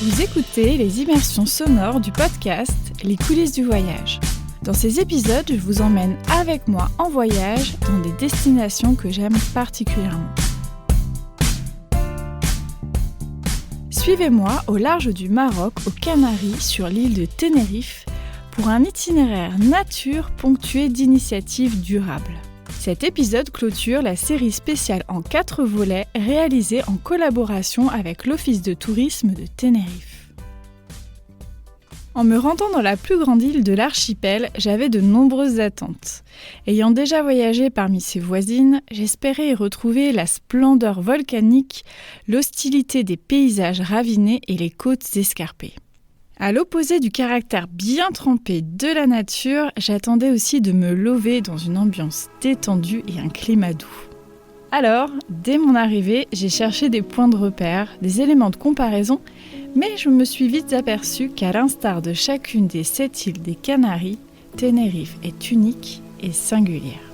Vous écoutez les immersions sonores du podcast Les coulisses du voyage. Dans ces épisodes, je vous emmène avec moi en voyage dans des destinations que j'aime particulièrement. Suivez-moi au large du Maroc, aux Canaries, sur l'île de Tenerife, pour un itinéraire nature ponctué d'initiatives durables. Cet épisode clôture la série spéciale en 4 volets réalisée en collaboration avec l'Office de tourisme de Tenerife. En me rendant dans la plus grande île de l'archipel, j'avais de nombreuses attentes. Ayant déjà voyagé parmi ses voisines, j'espérais y retrouver la splendeur volcanique, l'hostilité des paysages ravinés et les côtes escarpées. À l'opposé du caractère bien trempé de la nature, j'attendais aussi de me lever dans une ambiance détendue et un climat doux. Alors, dès mon arrivée, j'ai cherché des points de repère, des éléments de comparaison, mais je me suis vite aperçue qu'à l'instar de chacune des 7 îles des Canaries, Tenerife est unique et singulière.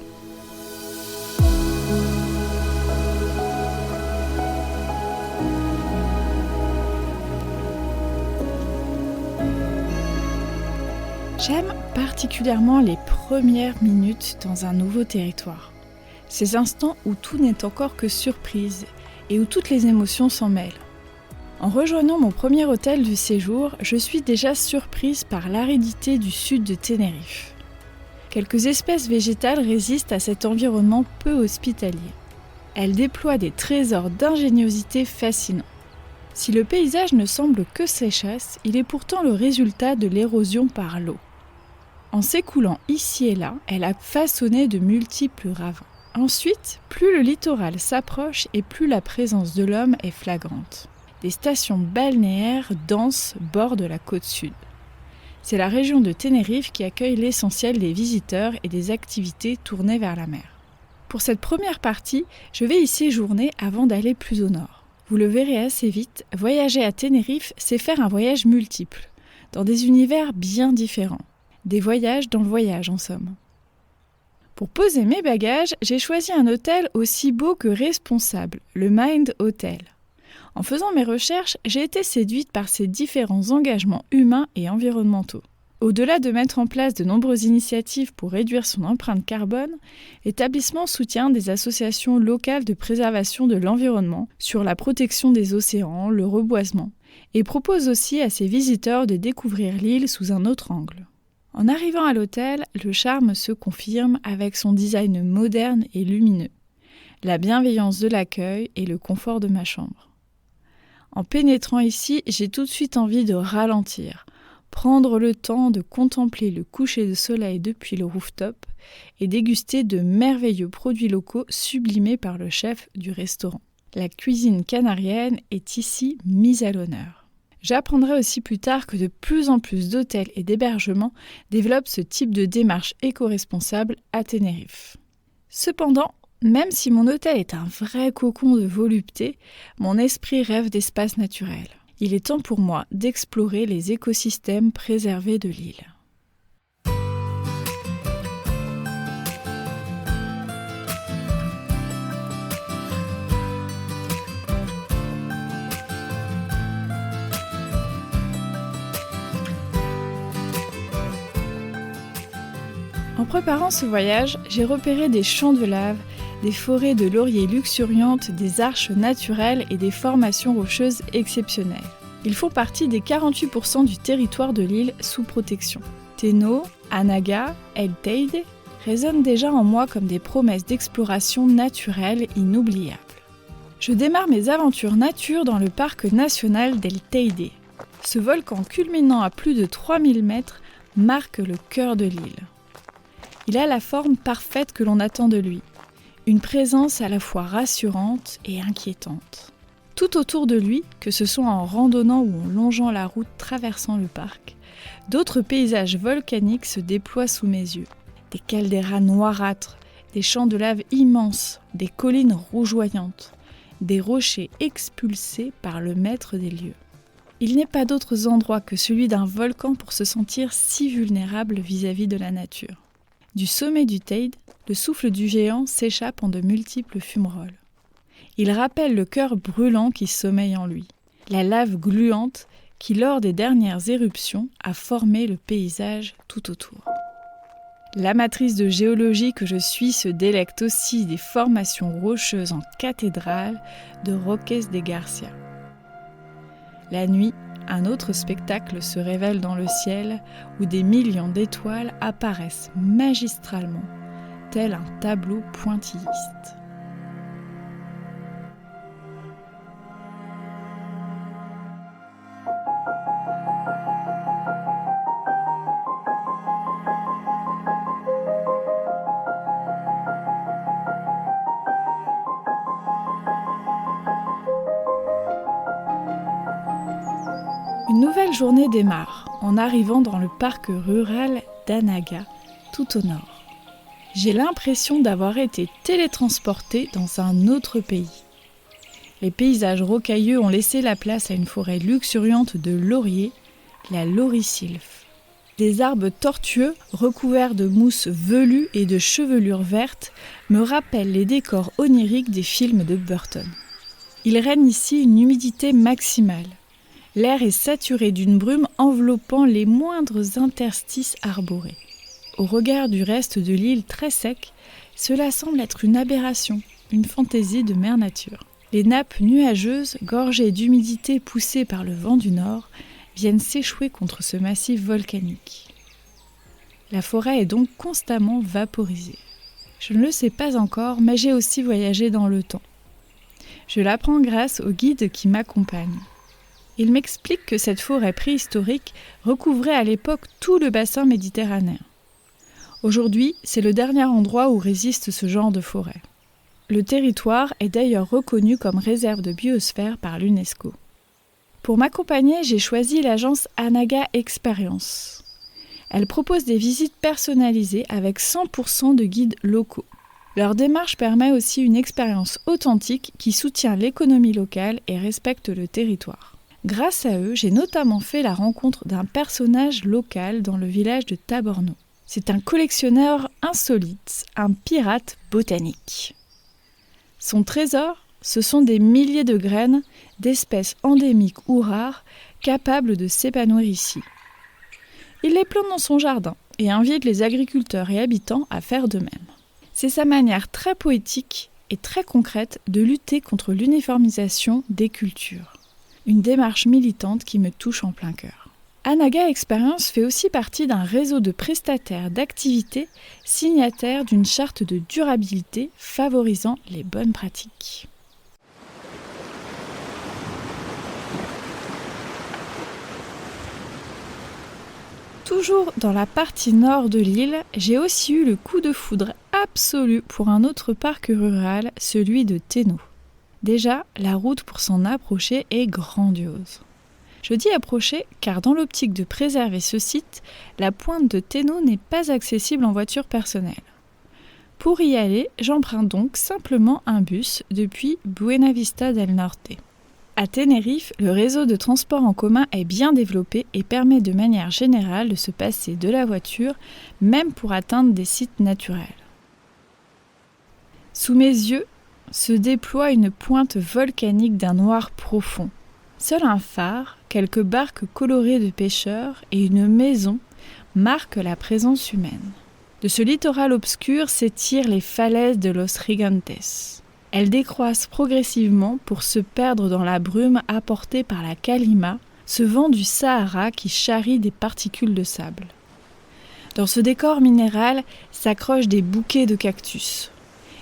J'aime particulièrement les premières minutes dans un nouveau territoire. Ces instants où tout n'est encore que surprise et où toutes les émotions s'en mêlent. En rejoignant mon premier hôtel du séjour, je suis déjà surprise par l'aridité du sud de Tenerife. Quelques espèces végétales résistent à cet environnement peu hospitalier. Elles déploient des trésors d'ingéniosité fascinants. Si le paysage ne semble que sécheresse, il est pourtant le résultat de l'érosion par l'eau. En s'écoulant ici et là, elle a façonné de multiples ravins. Ensuite, plus le littoral s'approche et plus la présence de l'homme est flagrante. Des stations balnéaires denses bordent la côte sud. C'est la région de Tenerife qui accueille l'essentiel des visiteurs et des activités tournées vers la mer. Pour cette première partie, je vais y séjourner avant d'aller plus au nord. Vous le verrez assez vite, voyager à Tenerife, c'est faire un voyage multiple, dans des univers bien différents. Des voyages dans le voyage, en somme. Pour poser mes bagages, j'ai choisi un hôtel aussi beau que responsable, le Mind Hotel. En faisant mes recherches, j'ai été séduite par ses différents engagements humains et environnementaux. Au-delà de mettre en place de nombreuses initiatives pour réduire son empreinte carbone, l'établissement soutient des associations locales de préservation de l'environnement sur la protection des océans, le reboisement, et propose aussi à ses visiteurs de découvrir l'île sous un autre angle. En arrivant à l'hôtel, le charme se confirme avec son design moderne et lumineux, la bienveillance de l'accueil et le confort de ma chambre. En pénétrant ici, j'ai tout de suite envie de ralentir, prendre le temps de contempler le coucher de soleil depuis le rooftop et déguster de merveilleux produits locaux sublimés par le chef du restaurant. La cuisine canarienne est ici mise à l'honneur. J'apprendrai aussi plus tard que de plus en plus d'hôtels et d'hébergements développent ce type de démarche éco-responsable à Tenerife. Cependant, même si mon hôtel est un vrai cocon de volupté, mon esprit rêve d'espace naturel. Il est temps pour moi d'explorer les écosystèmes préservés de l'île. En préparant ce voyage, j'ai repéré des champs de lave, des forêts de lauriers luxuriantes, des arches naturelles et des formations rocheuses exceptionnelles. Ils font partie des 48% du territoire de l'île sous protection. Teno, Anaga, El Teide résonnent déjà en moi comme des promesses d'exploration naturelle inoubliables. Je démarre mes aventures nature dans le parc national d'El Teide. Ce volcan culminant à plus de 3000 mètres marque le cœur de l'île. Il a la forme parfaite que l'on attend de lui, une présence à la fois rassurante et inquiétante. Tout autour de lui, que ce soit en randonnant ou en longeant la route traversant le parc, d'autres paysages volcaniques se déploient sous mes yeux. Des calderas noirâtres, des champs de lave immenses, des collines rougeoyantes, des rochers expulsés par le maître des lieux. Il n'est pas d'autres endroits que celui d'un volcan pour se sentir si vulnérable vis-à-vis de la nature. Du sommet du Teide, le souffle du géant s'échappe en de multiples fumerolles. Il rappelle le cœur brûlant qui sommeille en lui. La lave gluante qui, lors des dernières éruptions, a formé le paysage tout autour. L'amatrice de géologie que je suis se délecte aussi des formations rocheuses en cathédrale de Roques de Garcia. La nuit, un autre spectacle se révèle dans le ciel où des millions d'étoiles apparaissent magistralement, tel un tableau pointilliste. Une nouvelle journée démarre en arrivant dans le parc rural d'Anaga, tout au nord. J'ai l'impression d'avoir été télétransportée dans un autre pays. Les paysages rocailleux ont laissé la place à une forêt luxuriante de lauriers, la lauricylphe. Des arbres tortueux recouverts de mousse velue et de chevelures vertes me rappellent les décors oniriques des films de Burton. Il règne ici une humidité maximale. L'air est saturé d'une brume enveloppant les moindres interstices arborés. Au regard du reste de l'île très sec, cela semble être une aberration, une fantaisie de mère nature. Les nappes nuageuses, gorgées d'humidité poussée par le vent du nord, viennent s'échouer contre ce massif volcanique. La forêt est donc constamment vaporisée. Je ne le sais pas encore, mais j'ai aussi voyagé dans le temps. Je l'apprends grâce au guide qui m'accompagne. Il m'explique que cette forêt préhistorique recouvrait à l'époque tout le bassin méditerranéen. Aujourd'hui, c'est le dernier endroit où résiste ce genre de forêt. Le territoire est d'ailleurs reconnu comme réserve de biosphère par l'UNESCO. Pour m'accompagner, j'ai choisi l'agence Anaga Experience. Elle propose des visites personnalisées avec 100% de guides locaux. Leur démarche permet aussi une expérience authentique qui soutient l'économie locale et respecte le territoire. Grâce à eux, j'ai notamment fait la rencontre d'un personnage local dans le village de Taborno. C'est un collectionneur insolite, un pirate botanique. Son trésor, ce sont des milliers de graines d'espèces endémiques ou rares capables de s'épanouir ici. Il les plante dans son jardin et invite les agriculteurs et habitants à faire de même. C'est sa manière très poétique et très concrète de lutter contre l'uniformisation des cultures. Une démarche militante qui me touche en plein cœur. Anaga Experience fait aussi partie d'un réseau de prestataires d'activités signataires d'une charte de durabilité favorisant les bonnes pratiques. Toujours dans la partie nord de l'île, j'ai aussi eu le coup de foudre absolu pour un autre parc rural, celui de Teno. Déjà, la route pour s'en approcher est grandiose. Je dis approcher car dans l'optique de préserver ce site, la pointe de Teno n'est pas accessible en voiture personnelle. Pour y aller, j'emprunte donc simplement un bus depuis Buenavista del Norte. À Tenerife, le réseau de transport en commun est bien développé et permet de manière générale de se passer de la voiture, même pour atteindre des sites naturels. Sous mes yeux, se déploie une pointe volcanique d'un noir profond. Seul un phare, quelques barques colorées de pêcheurs et une maison marquent la présence humaine. De ce littoral obscur s'étirent les falaises de Los Gigantes. Elles décroissent progressivement pour se perdre dans la brume apportée par la calima, ce vent du Sahara qui charrie des particules de sable. Dans ce décor minéral s'accrochent des bouquets de cactus.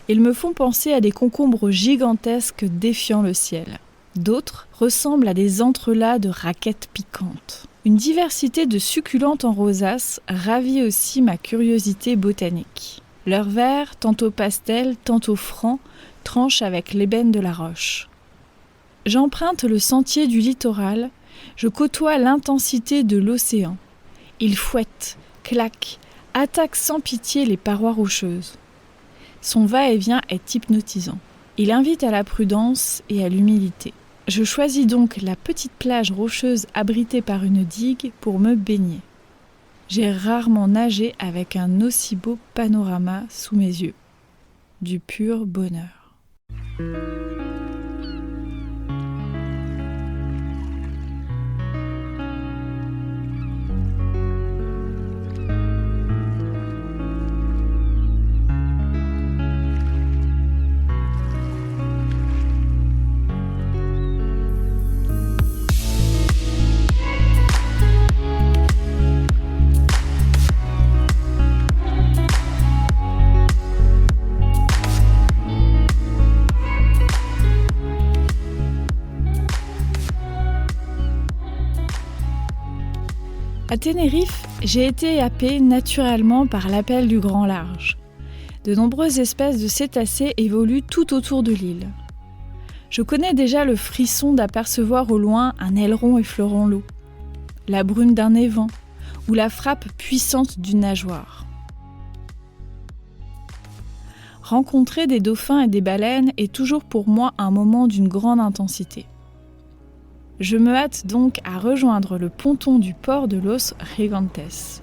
Ils me font penser à des concombres gigantesques défiant le ciel. D'autres ressemblent à des entrelacs de raquettes piquantes. Une diversité de succulentes en rosace ravit aussi ma curiosité botanique. Leurs verres, tantôt pastel, tantôt francs, tranchent avec l'ébène de la roche. J'emprunte le sentier du littoral, je côtoie l'intensité de l'océan. Il fouette, claque, attaque sans pitié les parois rocheuses. Son va-et-vient est hypnotisant. Il invite à la prudence et à l'humilité. Je choisis donc la petite plage rocheuse abritée par une digue pour me baigner. J'ai rarement nagé avec un aussi beau panorama sous mes yeux. Du pur bonheur. À Tenerife, j'ai été happée naturellement par l'appel du grand large. De nombreuses espèces de cétacés évoluent tout autour de l'île. Je connais déjà le frisson d'apercevoir au loin un aileron effleurant l'eau, la brume d'un évent ou la frappe puissante d'une nageoire. Rencontrer des dauphins et des baleines est toujours pour moi un moment d'une grande intensité. Je me hâte donc à rejoindre le ponton du port de Los Gigantes,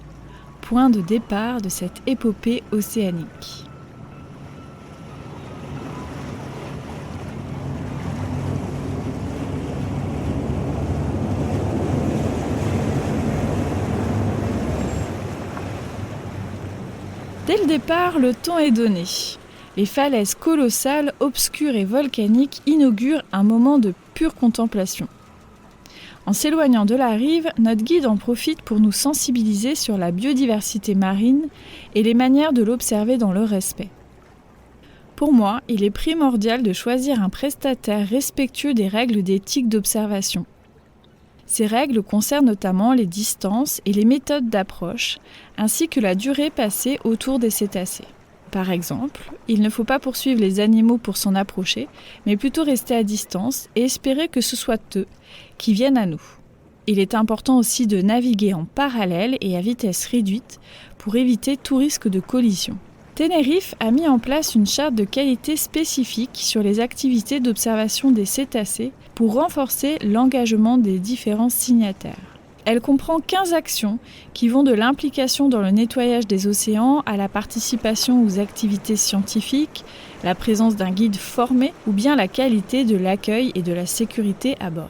point de départ de cette épopée océanique. Dès le départ, le ton est donné. Les falaises colossales, obscures et volcaniques inaugurent un moment de pure contemplation. En s'éloignant de la rive, notre guide en profite pour nous sensibiliser sur la biodiversité marine et les manières de l'observer dans le respect. Pour moi, il est primordial de choisir un prestataire respectueux des règles d'éthique d'observation. Ces règles concernent notamment les distances et les méthodes d'approche, ainsi que la durée passée autour des cétacés. Par exemple, il ne faut pas poursuivre les animaux pour s'en approcher, mais plutôt rester à distance et espérer que ce soit eux qui viennent à nous. Il est important aussi de naviguer en parallèle et à vitesse réduite pour éviter tout risque de collision. Tenerife a mis en place une charte de qualité spécifique sur les activités d'observation des cétacés pour renforcer l'engagement des différents signataires. Elle comprend 15 actions qui vont de l'implication dans le nettoyage des océans à la participation aux activités scientifiques, la présence d'un guide formé ou bien la qualité de l'accueil et de la sécurité à bord.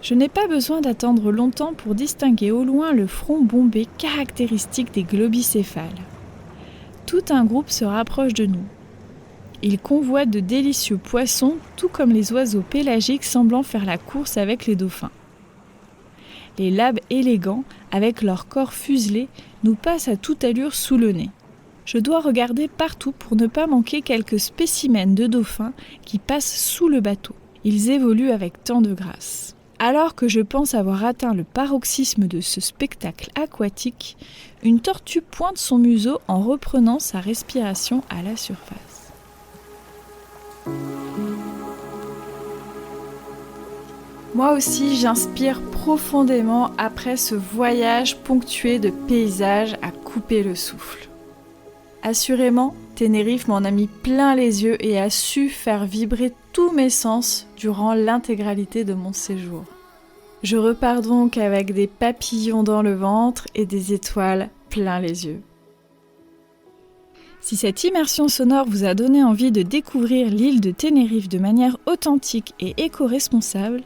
Je n'ai pas besoin d'attendre longtemps pour distinguer au loin le front bombé caractéristique des globicéphales. Tout un groupe se rapproche de nous. Ils convoitent de délicieux poissons, tout comme les oiseaux pélagiques semblant faire la course avec les dauphins. Les labs élégants, avec leur corps fuselé, nous passent à toute allure sous le nez. Je dois regarder partout pour ne pas manquer quelques spécimens de dauphins qui passent sous le bateau. Ils évoluent avec tant de grâce. Alors que je pense avoir atteint le paroxysme de ce spectacle aquatique, une tortue pointe son museau en reprenant sa respiration à la surface. Moi aussi, j'inspire profondément après ce voyage ponctué de paysages à couper le souffle. Assurément, Tenerife m'en a mis plein les yeux et a su faire vibrer tous mes sens durant l'intégralité de mon séjour. Je repars donc avec des papillons dans le ventre et des étoiles plein les yeux. Si cette immersion sonore vous a donné envie de découvrir l'île de Tenerife de manière authentique et éco-responsable,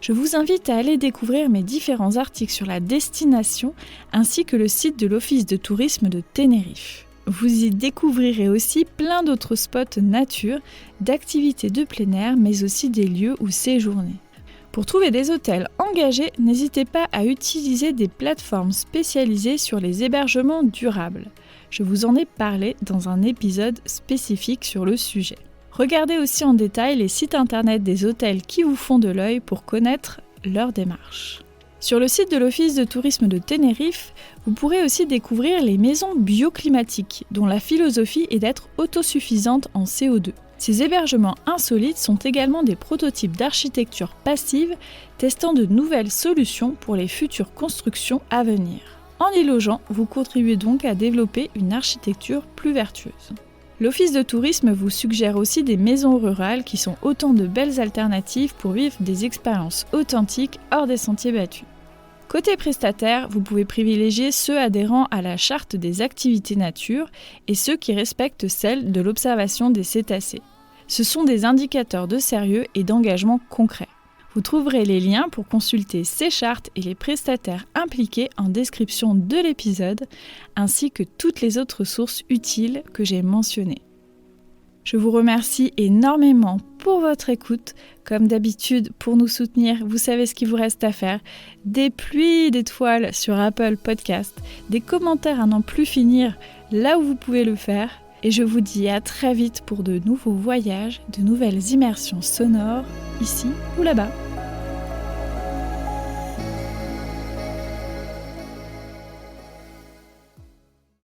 je vous invite à aller découvrir mes différents articles sur la destination ainsi que le site de l'Office de tourisme de Tenerife. Vous y découvrirez aussi plein d'autres spots nature, d'activités de plein air, mais aussi des lieux où séjourner. Pour trouver des hôtels engagés, n'hésitez pas à utiliser des plateformes spécialisées sur les hébergements durables. Je vous en ai parlé dans un épisode spécifique sur le sujet. Regardez aussi en détail les sites internet des hôtels qui vous font de l'œil pour connaître leur démarche. Sur le site de l'Office de tourisme de Tenerife, vous pourrez aussi découvrir les maisons bioclimatiques, dont la philosophie est d'être autosuffisante en CO2. Ces hébergements insolites sont également des prototypes d'architecture passive testant de nouvelles solutions pour les futures constructions à venir. En y logeant, vous contribuez donc à développer une architecture plus vertueuse. L'Office de tourisme vous suggère aussi des maisons rurales qui sont autant de belles alternatives pour vivre des expériences authentiques hors des sentiers battus. Côté prestataire, vous pouvez privilégier ceux adhérant à la charte des activités nature et ceux qui respectent celle de l'observation des cétacés. Ce sont des indicateurs de sérieux et d'engagement concret. Vous trouverez les liens pour consulter ces chartes et les prestataires impliqués en description de l'épisode, ainsi que toutes les autres sources utiles que j'ai mentionnées. Je vous remercie énormément pour votre écoute. Comme d'habitude, pour nous soutenir, vous savez ce qu'il vous reste à faire. Des pluies d'étoiles sur Apple Podcast, des commentaires à n'en plus finir là où vous pouvez le faire. Et je vous dis à très vite pour de nouveaux voyages, de nouvelles immersions sonores, ici ou là-bas.